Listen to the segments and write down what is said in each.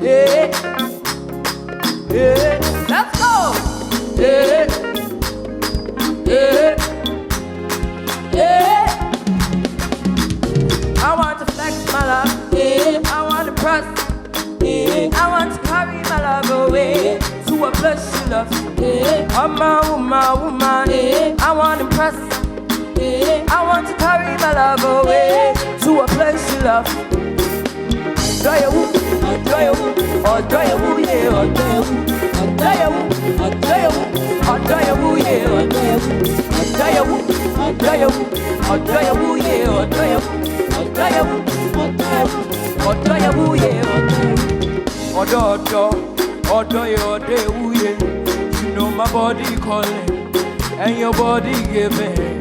Yeah, yeah, let's go. Yeah, yeah, yeah. I want to flex my love. Yeah, I want to press. Yeah, I want to carry my love away to a place she loves. Yeah, I'm a woman. Yeah, I want to press. Yeah, I want to carry my love away to a place she loves. Do you woo? Do you woo? Oh, do you woo? Yeah, oh, do you woo? Oh, do you woo? Oh, do you woo? Oh, do you woo? Yeah, oh, do you woo? Oh, do you woo? Oh, do you woo? Oh, do you woo? Yeah, oh, do you woo? Oh, do you woo? Oh, do you woo? Oh, do you woo? Yeah, oh, do you woo? Oh, do you woo? Yeah. You know my body calling and your body giving.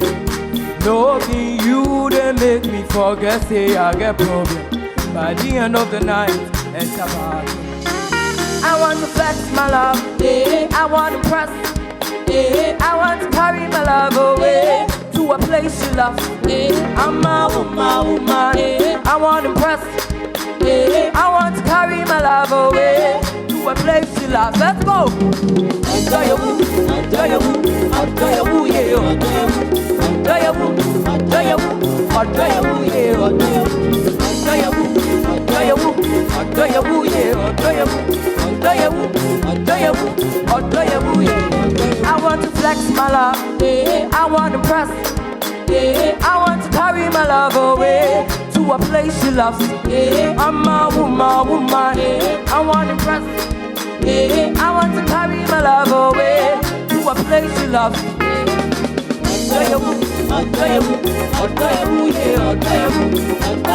Loving you, they make me forget, say I get problem. By the end of the night, it's about I want to flex my love, yeah. I want to press, yeah. I want to carry my love away to a place you love, yeah. I'm a woman, yeah. I want to press, yeah. I want to carry my love away to a place you love. Let's go. Do you woo? Do you woo? Do you woo? Yeah. Do you woo? Do you woo? Do you woo? Yeah. Do you woo? Do you woo? Do you woo? Yeah. Do you woo? Do you woo? Do you woo? Do you woo? Yeah. I want to flex my love. Yeah. I want to press. Yeah. I want to carry my love away to a place she loves. Yeah. I'm a woman. Yeah. I want to press. Yeah. I want to carry my love away to a place she loves. Do you woo? Do you woo? Do you woo? Yeah. Do you woo? Do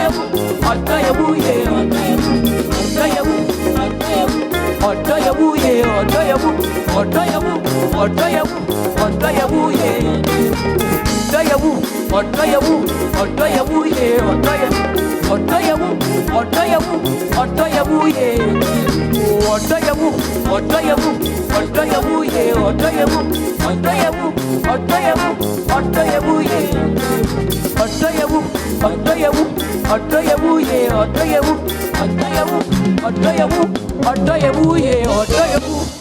you woo? Do you woo? Do you woo? Yeah. Do you woo? Do you woo? Yeah. Do you woo? Do you woo? Do you woo? Do you woo? Yeah. Do you woo? Do you woo? Do you woo? Yeah. Do you? Do you woo? Do you woo? Do you woo? Yeah. Do you woo? Do you woo? Do you woo? Yeah. Do you woo? Do you woo? Do you woo? Do you woo? Yeah. Do you woo? Do you woo? Do you woo? Yeah. Do you woo? Do you woo? Do you woo? Do you woo? Yeah. Do you woo?